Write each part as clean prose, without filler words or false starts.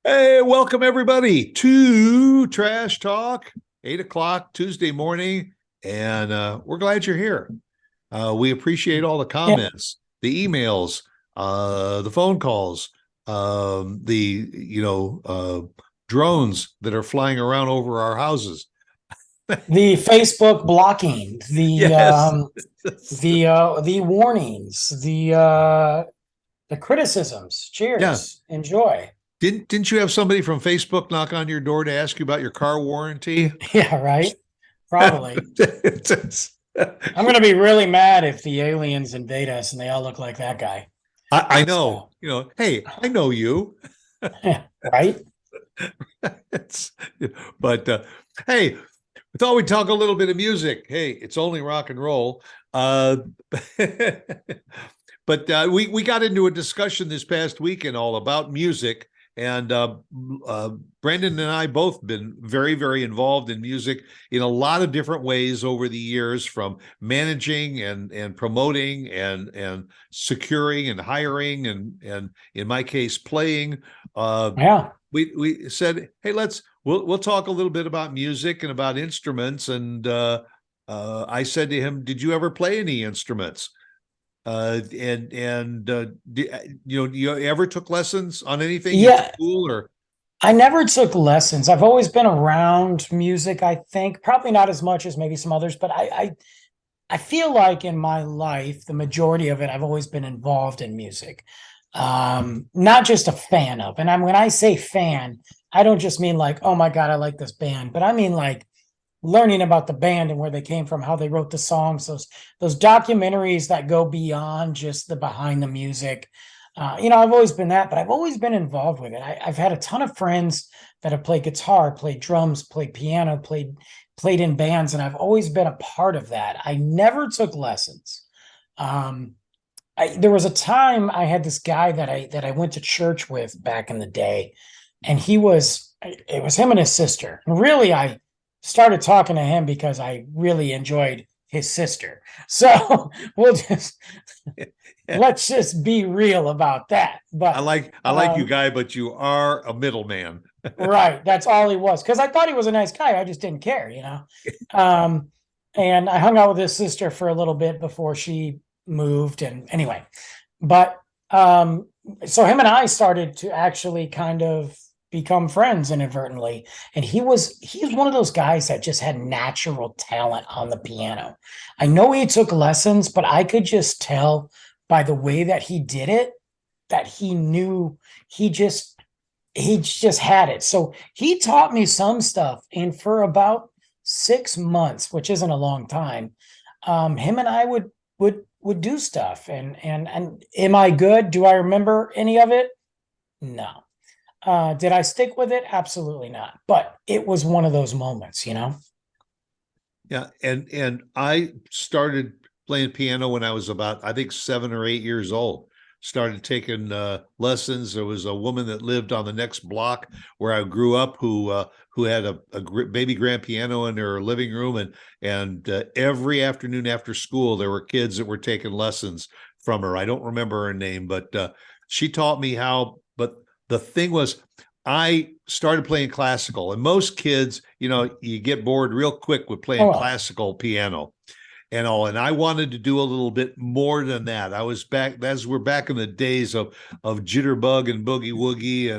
Hey, welcome everybody to Trash Talk, 8 o'clock Tuesday morning. And we're glad you're here. We appreciate all the Yeah, comments, the emails, the phone calls, drones that are flying around over our houses. the Facebook blocking, Yes. the warnings, the criticisms. Yeah. Cheers. Enjoy. Didn't you have somebody from Facebook knock on your door to ask you about your car warranty? Yeah, right. Probably. It's- I'm gonna be really mad if the aliens invade us and they all look like that guy. I know, So, hey, I know you. right? It's, but hey, we thought we'd talk a little bit of music. Hey, it's only rock and roll. Uh, but we got into a discussion this past weekend all about music, and Brandon and I both been very involved in music in a lot of different ways over the years, from managing and promoting and securing and hiring and in my case playing. Uh, Yeah. we said, hey, we'll talk a little bit about music and about instruments. And I said to him, did you ever play any instruments? You ever took lessons on anything in Yeah. school or? I never took lessons. I've always been around music, I think. Probably not as much as maybe some others, but I feel like in my life, the majority of it, I've always been involved in music. Not just a fan of. And when I say fan, I don't just mean like, oh my God, I like this band, but I mean like learning about the band and where they came from, how they wrote the songs, those documentaries that go beyond just the behind the music. I've always been that, but I've always been involved with it. I've had a ton of friends that have played guitar, played drums, played piano, played in bands, and I've always been a part of that. I never took lessons. Um, there was a time I had this guy that I went to church with back in the day, and it was him and his sister. And really, I started talking to him because I really enjoyed his sister. So we'll just let's just be real about that. But I like you, guy, but you are a middleman. right, that's all he was. Because I thought he was a nice guy. I just didn't care. Um, and I hung out with his sister for a little bit before she moved. And anyway, but so him and I started to actually kind of become friends inadvertently. And he's one of those guys that just had natural talent on the piano. I know he took lessons, but I could just tell by the way that he did it that he knew he just he just had it. So he taught me some stuff, and for about 6 months, which isn't a long time, him and I would do stuff. And am I good? Do I remember any of it? No. Did I stick with it? Absolutely not. But it was one of those moments. Yeah, and I started playing piano when I was about, I think, 7 or 8 years old. Started taking lessons. There was a woman that lived on the next block where I grew up who had a baby grand piano in her living room, and every afternoon after school there were kids that were taking lessons from her. I don't remember her name, but she taught me how. But the thing was, I started playing classical, and most kids, you get bored real quick with playing Oh, classical piano and all. And I wanted to do a little bit more than that. I was back as we're back in the days of jitterbug and boogie woogie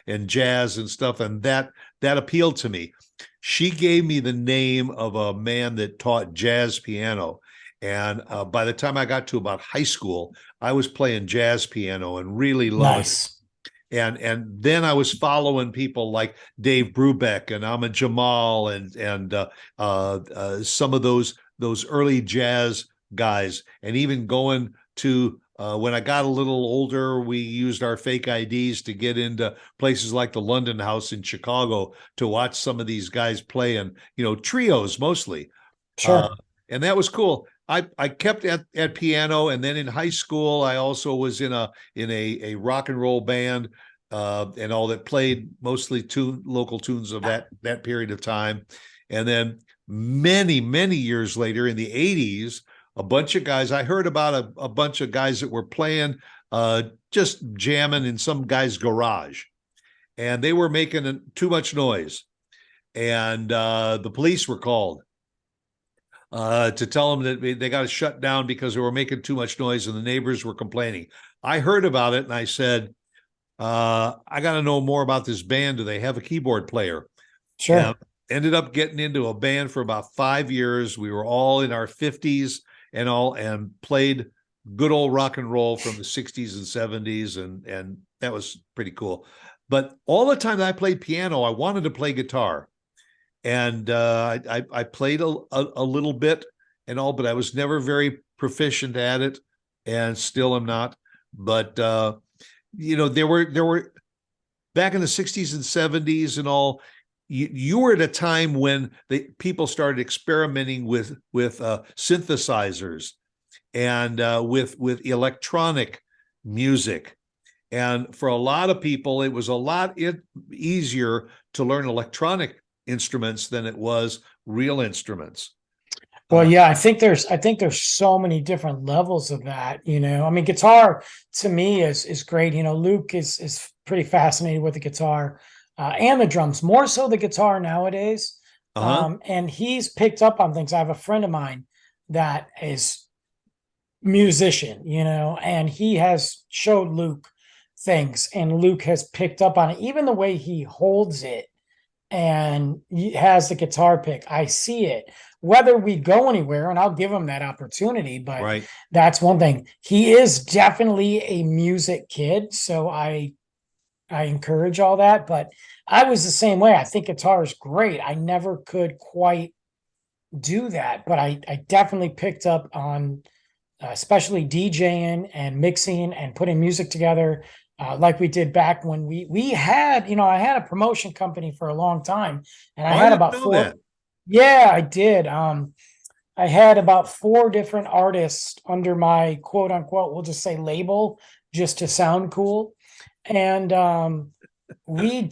and jazz and stuff, and that appealed to me. She gave me the name of a man that taught jazz piano. And by the time I got to about high school, I was playing jazz piano and really loving it. nice. And then I was following people like Dave Brubeck and Ahmad Jamal and some of those early jazz guys, and even going to when I got a little older, we used our fake IDs to get into places like the London House in Chicago to watch some of these guys play, and trios mostly, uh, Sure. and that was cool. I kept at piano, and then in high school I also was in a rock and roll band, and all that, played mostly local tunes of that period of time. And then many years later in the 80s, a bunch of guys, I heard about a bunch of guys that were playing, just jamming in some guy's garage. and they were making too much noise. And the police were called to tell them that they got to shut down because they were making too much noise and the neighbors were complaining. I heard about it and I said, I got to know more about this band. Do they have a keyboard player? Sure. And ended up getting into a band for about 5 years. We were all in our 50s and played good old rock and roll from the 60s and 70s. And that was pretty cool. But all the time that I played piano, I wanted to play guitar. And I played a little bit and all, but I was never very proficient at it, and still am not. But there were back in the 60s and 70s and all. You were at a time when people started experimenting with synthesizers and with electronic music. And for a lot of people, it was a lot easier to learn electronic instruments than it was real instruments. Well, yeah, I think there's so many different levels of that, I mean, guitar to me is great. Luke is pretty fascinated with the guitar and the drums, more so the guitar nowadays. And he's picked up on things. I have a friend of mine that is musician, and he has showed Luke things, and Luke has picked up on it, even the way he holds it and he has the guitar pick. I see it, whether we go anywhere, and I'll give him that opportunity. But right. That's one thing. He is definitely a music kid, so I encourage all that. But I was the same way. I think guitar is great. I never could quite do that, but I definitely picked up on especially DJing and mixing and putting music together. Like we did back when we had, I had a promotion company for a long time, and I had about four. That. Yeah, I did. I had about 4 different artists under my quote unquote, we'll just say label, just to sound cool. And we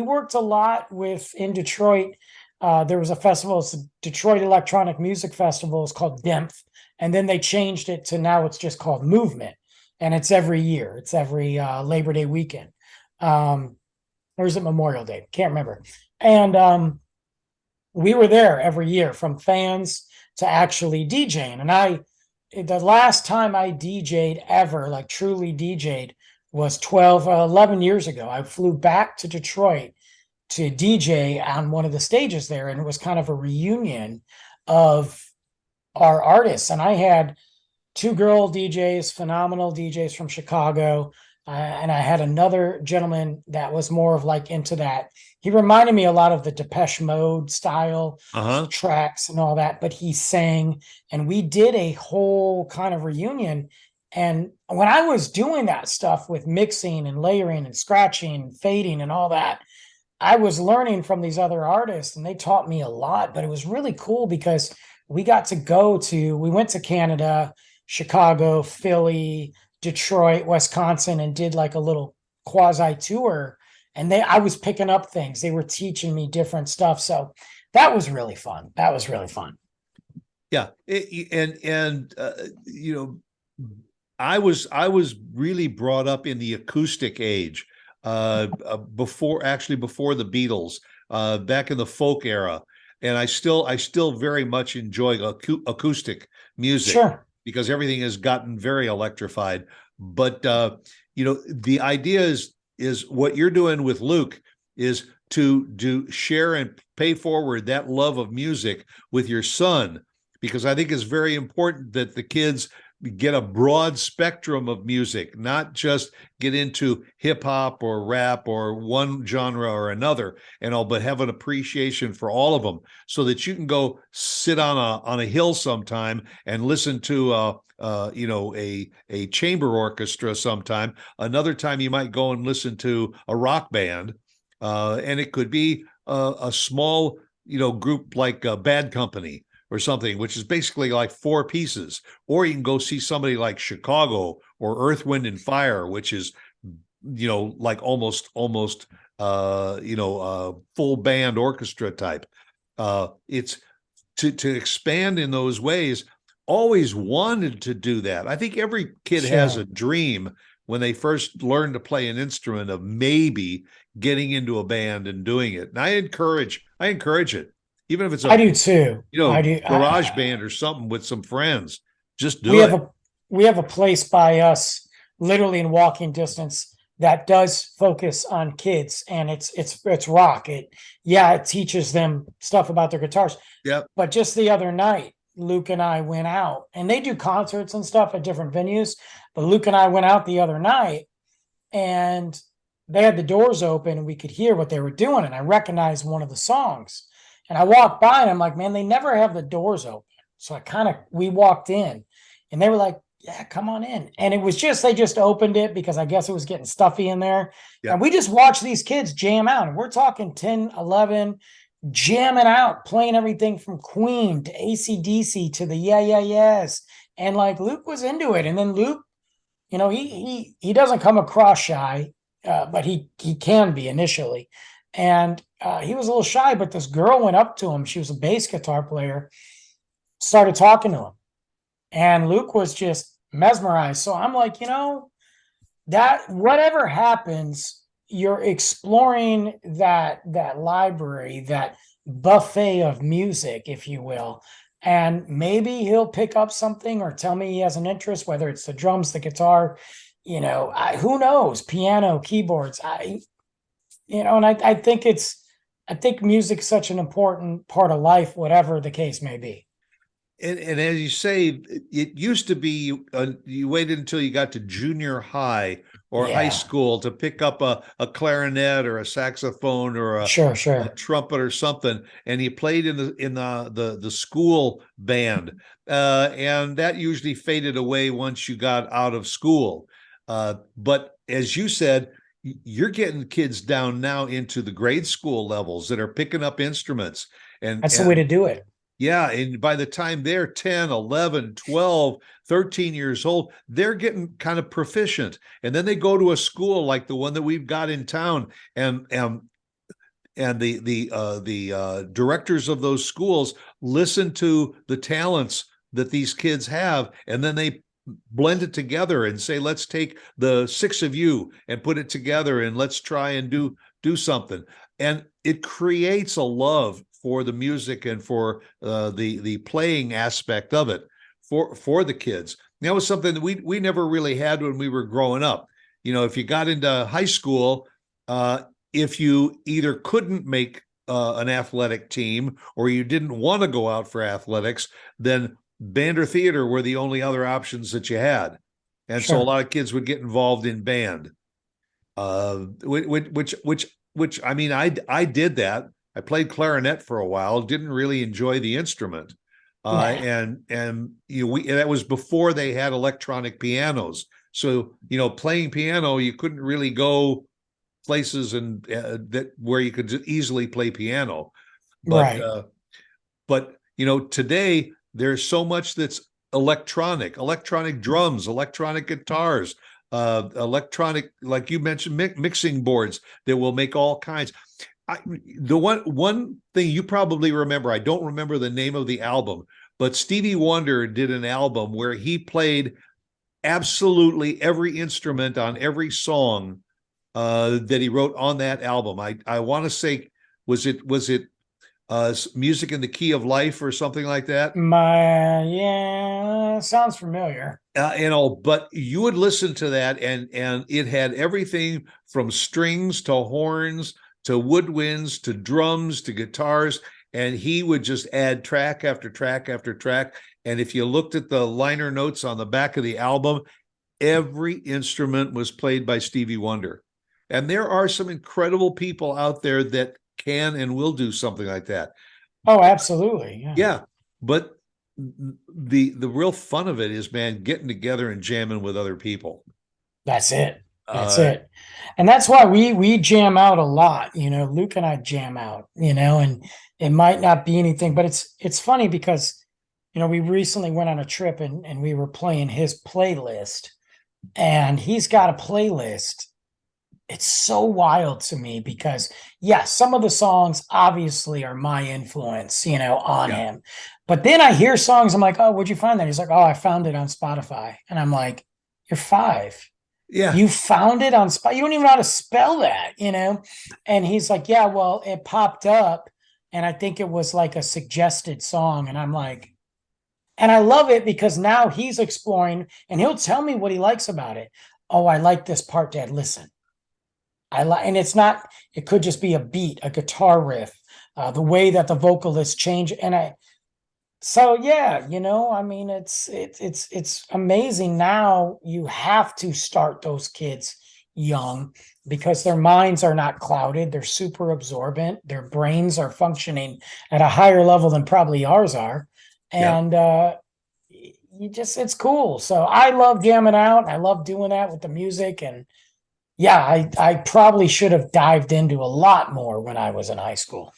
worked a lot in Detroit. There was a festival, it's the Detroit Electronic Music Festival. It's called DEMF. And then they changed it to now it's just called Movement. And it's every year. It's every Labor Day weekend. Or is it Memorial Day? Can't remember. And we were there every year, from fans to actually DJing. And the last time I DJ'd ever, like truly DJ'd, was 11 years ago. I flew back to Detroit to DJ on one of the stages there. And it was kind of a reunion of our artists. And I had 2 girl DJs, phenomenal DJs from Chicago. And I had another gentleman that was more of like into that. He reminded me a lot of the Depeche Mode style tracks and all that, but he sang, and we did a whole kind of reunion. And when I was doing that stuff with mixing and layering and scratching and fading and all that, I was learning from these other artists, and they taught me a lot. But it was really cool because we went to Canada, Chicago, Philly, Detroit, Wisconsin, and did like a little quasi tour. And I was picking up things. They were teaching me different stuff. So that was really fun. Yeah. I was really brought up in the acoustic age, before the Beatles, back in the folk era. And I still very much enjoy acoustic music. Sure. Because everything has gotten very electrified. But the idea is what you're doing with Luke is to share and pay forward that love of music with your son, because I think it's very important that the kids get a broad spectrum of music, not just get into hip hop or rap or one genre or another and all, but have an appreciation for all of them, so that you can go sit on a hill sometime and listen to a chamber orchestra sometime. Another time you might go and listen to a rock band, and it could be a small group like Bad Company or something, which is basically like 4 pieces. Or you can go see somebody like Chicago or Earth, Wind and Fire, which is, like almost full band orchestra type. It's to expand in those ways. Always wanted to do that. I think every kid has a dream when they first learn to play an instrument of maybe getting into a band and doing it. And I encourage it, even if it's I a, do too. I do. garage band or something with some friends. Just we do have it. we have a place by us, literally in walking distance, that does focus on kids, and it's rock. It teaches them stuff about their guitars. Yep. But just the other night, Luke and I went out, and they do concerts and stuff at different venues. But Luke and I went out the other night, and they had the doors open, and we could hear what they were doing. And I recognized one of the songs, and I walked by, and I'm like, man, they never have the doors open. So we walked in, and they were like, yeah, come on in. And it was they just opened it because I guess it was getting stuffy in there. Yeah. And we just watched these kids jam out. And we're talking 10, 11, jamming out, playing everything from Queen to AC/DC to the Yeah, Yeah, Yes. And like Luke was into it. And then Luke, he doesn't come across shy, but he can be initially. And he was a little shy, but this girl went up to him. She was a bass guitar player, started talking to him. And Luke was just mesmerized. So I'm like, that whatever happens, you're exploring that library, that buffet of music, if you will. And maybe he'll pick up something or tell me he has an interest, whether it's the drums, the guitar, who knows, piano, keyboards. And I think music's such an important part of life, whatever the case may be. And as you say, it used to be you waited until you got to junior high or high school to pick up a clarinet or a saxophone or a trumpet or something, and you played in the school band, and that usually faded away once you got out of school. But as you said, you're getting kids down now into the grade school levels that are picking up instruments, and that's the way to do it. Yeah, and by the time they're 10, 11, 12, 13 years old, they're getting kind of proficient. And then they go to a school like the one that we've got in town, and the directors of those schools listen to the talents that these kids have, and then they blend it together and say, let's take the 6 of you and put it together, and let's try and do something. And it creates a love for the music and for the playing aspect of it for the kids. That was something that we never really had when we were growing up. If you got into high school, if you either couldn't make an athletic team or you didn't want to go out for athletics, then band or theater were the only other options that you had. And so a lot of kids would get involved in band, which I mean, I did that. I played clarinet for a while, didn't really enjoy the instrument. And that was before they had electronic pianos. So, playing piano, you couldn't really go places and where you could easily play piano. But, but today there's so much that's electronic drums, electronic guitars, electronic, like you mentioned, mixing boards that will make all kinds. The one thing you probably remember, I don't remember the name of the album, but Stevie Wonder did an album where he played absolutely every instrument on every song that he wrote on that album. I want to say, was it Music in the Key of Life or something like that? Sounds familiar. But you would listen to that, and it had everything from strings to horns to woodwinds to drums to guitars, and he would just add track after track after track. And if you looked at the liner notes on the back of the album, every instrument was played by Stevie Wonder. And there are some incredible people out there that can and will do something like that. Oh, absolutely. Yeah. But the real fun of it is, man, getting together and jamming with other people. That's it. That's it. And that's why we jam out a lot. Luke and I jam out, and it might not be anything, but it's funny because, we recently went on a trip and we were playing his playlist, and he's got a playlist. It's so wild to me because, some of the songs obviously are my influence, on him. But then I hear songs, I'm like, oh, where'd you find that? He's like, oh, I found it on Spotify. And I'm like, you're 5. Yeah. You found it on spot. You don't even know how to spell that, you know? And he's like, yeah, well, it popped up. And I think it was like a suggested song. And I'm like, and I love it because now he's exploring and he'll tell me what he likes about it. Oh, I like this part, Dad. Listen. I like, and it's not, it could just be a beat, a guitar riff, the way that the vocalists change. And so yeah, you know, I mean, it's amazing. Now you have to start those kids young because their minds are not clouded. They're super absorbent. Their brains are functioning at a higher level than probably ours are. Yeah. And you just, it's cool. So I love jamming out. I love doing that with the music. And yeah, I probably should have dived into a lot more when I was in high school.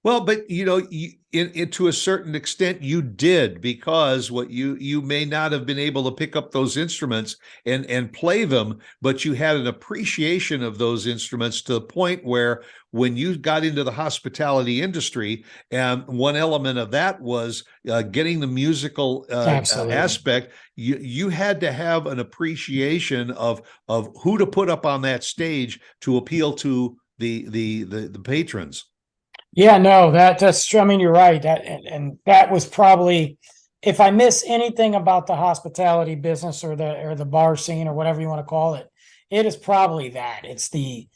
Well, but you know, to a certain extent, you did, because what you may not have been able to pick up those instruments and play them, but you had an appreciation of those instruments to the point where when you got into the hospitality industry, and one element of that was getting the musical Absolutely. aspect, you had to have an appreciation of who to put up on that stage to appeal to the patrons. Yeah, no, that's true. I mean, you're right. That and that was probably, if I miss anything about the hospitality business or the bar scene or whatever you want to call it, it is probably that. It's the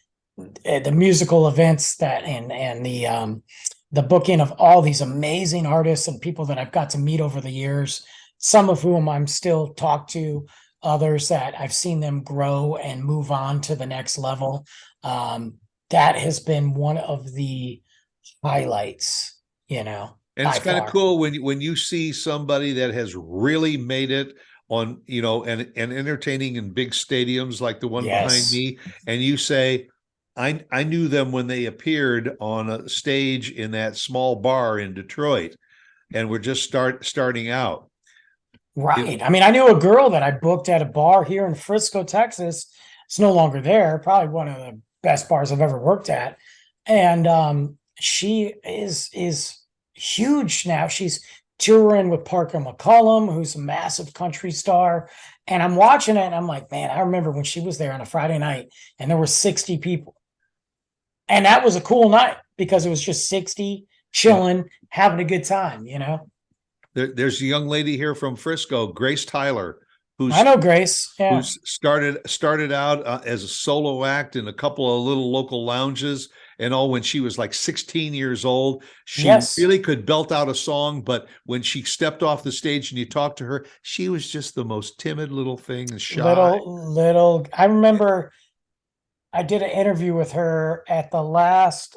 musical events that and the booking of all these amazing artists and people that I've got to meet over the years, some of whom I'm still talk to, others that I've seen them grow and move on to the next level. That has been one of the highlights, you know, And by it's kind of far. cool when you see somebody that has really made it on, you know, and entertaining in big stadiums like the one behind Yes. me, and you say, I knew them when they appeared on a stage in that small bar in Detroit, and we're just starting out. Right. I mean, I knew a girl that I booked at a bar here in Frisco, Texas. It's no longer there, probably one of the best bars I've ever worked at. And she is huge now. She's touring with Parker McCollum, who's a massive country star. And I'm watching it and I'm like, man, I remember when she was there on a Friday night and there were 60 people. And that was a cool night because it was just 60 Yeah. chilling, having a good time, you know. There's a young lady here from Frisco, Grace Tyler, I who's know Grace. Yeah. started out as a solo act in a couple of little local lounges and all when she was like 16 years old. She Yes. really could belt out a song, but when she stepped off the stage and you talked to her, she was just the most timid little thing and shy. Little. I remember I did an interview with her at the last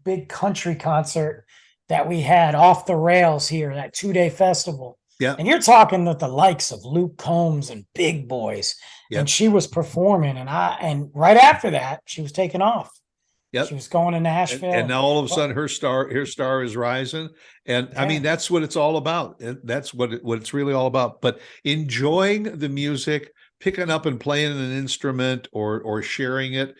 big country concert that we had off the rails here, that 2 day festival. Yeah. And you're talking with the likes of Luke Combs and big boys. And Yep. she was performing, and right after that, she was taking off. She Yep. was going to Nashville. And now all of a sudden her star is rising. And I mean, Yeah. that's what it's all about. And that's what it's really all about. But enjoying the music, picking up and playing an instrument or sharing it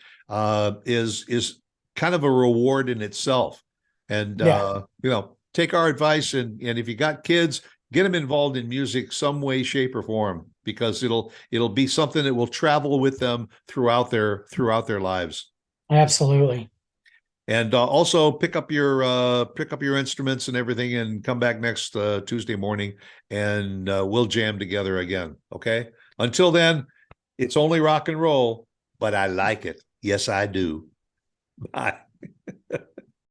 is kind of a reward in itself. And Yeah. you know, take our advice, and if you got kids, get them involved in music some way, shape, or form, because it'll be something that will travel with them throughout their lives. Absolutely. And also pick up your instruments and everything, and come back next Tuesday morning, and we'll jam together again. Okay. Until then, it's only rock and roll, but I like it. Yes, I do. Bye.